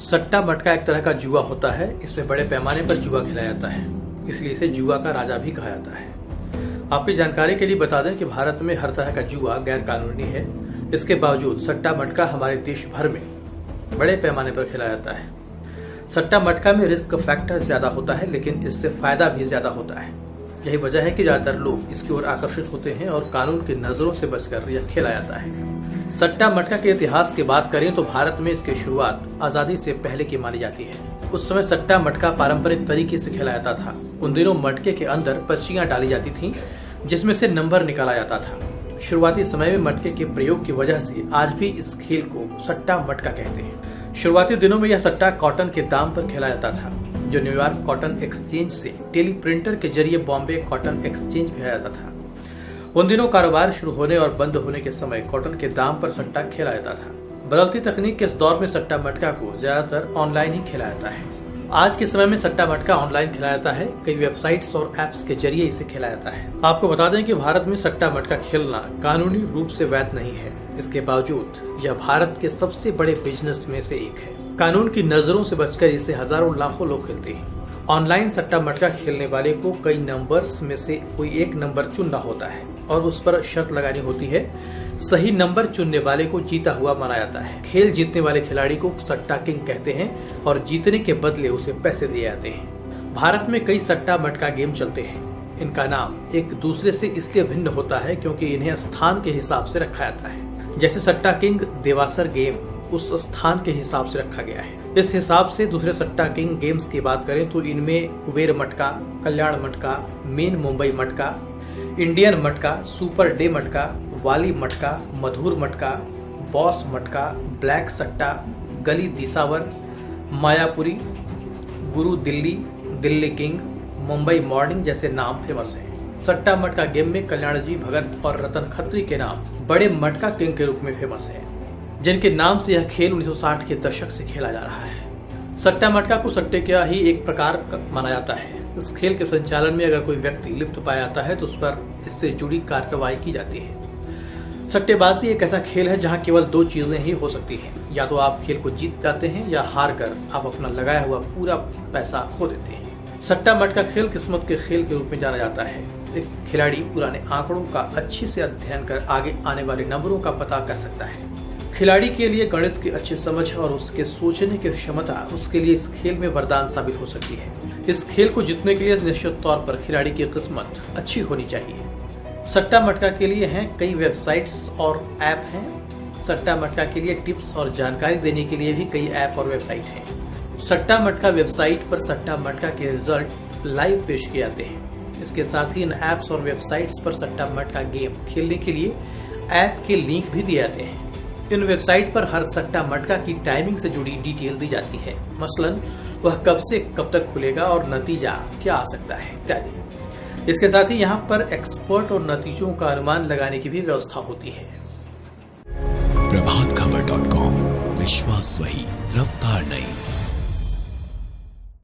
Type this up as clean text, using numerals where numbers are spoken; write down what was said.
सट्टा मटका एक तरह का जुआ होता है। इसमें बड़े पैमाने पर जुआ खेला जाता है, इसलिए इसे जुआ का राजा भी कहा जाता है। आपकी जानकारी के लिए बता दें कि भारत में हर तरह का जुआ गैर कानूनी है। इसके बावजूद सट्टा मटका हमारे देश भर में बड़े पैमाने पर खेला जाता है। सट्टा मटका में रिस्क फैक्टर ज्यादा होता है, लेकिन इससे फायदा भी ज्यादा होता है। यही वजह है कि ज्यादातर लोग इसकी ओर आकर्षित होते हैं और कानून की नजरों से बचकर यह खेला जाता है। सट्टा मटका के इतिहास की बात करें तो भारत में इसकी शुरुआत आजादी से पहले की मानी जाती है। उस समय सट्टा मटका पारंपरिक तरीके से खेला जाता था। उन दिनों मटके के अंदर पर्चियां डाली जाती थीं, जिसमें से नंबर निकाला जाता था। शुरुआती समय में मटके के प्रयोग की वजह से आज भी इस खेल को सट्टा मटका कहते हैं। शुरुआती दिनों में यह सट्टा कॉटन के दाम पर खेला जाता था, जो न्यूयॉर्क कॉटन एक्सचेंज से टेली प्रिंटर के जरिए बॉम्बे कॉटन एक्सचेंज भेजा जाता था। उन दिनों कारोबार शुरू होने और बंद होने के समय कॉटन के दाम पर सट्टा खेला जाता था। बदलती तकनीक के इस दौर में सट्टा मटका को ज्यादातर ऑनलाइन ही खेला जाता है। आज के समय में सट्टा मटका ऑनलाइन खेला जाता है। कई वेबसाइट्स और एप्स के जरिए इसे खेला जाता है। आपको बता दें कि भारत में सट्टा मटका खेलना कानूनी रूप से वैध नहीं है। इसके बावजूद यह भारत के सबसे बड़े बिजनेस में से एक है। कानून की नजरों से बचकर इसे हजारों लाखों लोग खेलते हैं। ऑनलाइन सट्टा मटका खेलने वाले को कई नंबर्स में से कोई एक नंबर चुनना होता है और उस पर शर्त लगानी होती है। सही नंबर चुनने वाले को जीता हुआ माना जाता है। खेल जीतने वाले खिलाड़ी को सट्टा किंग कहते हैं और जीतने के बदले उसे पैसे दिए जाते हैं। भारत में कई सट्टा मटका गेम चलते हैं। इनका नाम एक दूसरे से इसलिए भिन्न होता है क्योंकि इन्हें स्थान के हिसाब से रखा जाता है। जैसे सट्टा किंग देवासर गेम उस स्थान के हिसाब से रखा गया है। इस हिसाब से दूसरे सट्टा किंग गेम्स की बात करें तो इनमें कुबेर मटका, कल्याण मटका, मेन मुंबई मटका, इंडियन मटका, सुपर डे मटका, वाली मटका, मधुर मटका, बॉस मटका, ब्लैक सट्टा, गली दिसावर, मायापुरी, गुरु दिल्ली, दिल्ली किंग, मुंबई मॉर्निंग जैसे नाम फेमस हैं। सट्टा मटका गेम में कल्याण जी भगत और रतन खत्री के नाम बड़े मटका किंग के रूप में फेमस है, जिनके नाम से यह खेल 1960 के दशक से खेला जा रहा है। सट्टा मटका को सट्टे का ही एक प्रकार माना जाता है। इस खेल के संचालन में अगर कोई व्यक्ति लिप्त पाया जाता है तो उस पर इससे जुड़ी कार्रवाई की जाती है। सट्टेबाजी एक ऐसा खेल है जहां केवल दो चीजें ही हो सकती हैं, या तो आप खेल को जीत जाते हैं या हार कर आप अपना लगाया हुआ पूरा पैसा खो देते हैं। सट्टा मटका खेल किस्मत के खेल के रूप में जाना जाता है। एक खिलाड़ी पुराने आंकड़ों का अच्छे से अध्ययन कर आगे आने वाले नंबरों का पता कर सकता है। खिलाड़ी के लिए गणित की अच्छी समझ और उसके सोचने की क्षमता उसके लिए इस खेल में वरदान साबित हो सकती है। इस खेल को जीतने के लिए निश्चित तौर पर खिलाड़ी की किस्मत अच्छी होनी चाहिए। सट्टा मटका के लिए हैं कई वेबसाइट्स और ऐप हैं। सट्टा मटका के लिए टिप्स और जानकारी देने के लिए भी कई ऐप और वेबसाइट हैं। सट्टा मटका वेबसाइट पर सट्टा मटका के रिजल्ट लाइव पेश किए जाते हैं। इसके साथ ही इन ऐप्स और वेबसाइट्स पर सट्टा मटका गेम खेलने के लिए ऐप के लिंक भी दिए जाते हैं। इन वेबसाइट पर हर सट्टा मटका की टाइमिंग से जुड़ी डिटेल दी जाती है, मसलन वह कब से कब तक खुलेगा और नतीजा क्या आ सकता है इत्यादि। इसके साथ ही यहाँ पर एक्सपर्ट और नतीजों का अनुमान लगाने की भी व्यवस्था होती है। प्रभातखबर.com, विश्वास वही, रफ्तार नहीं।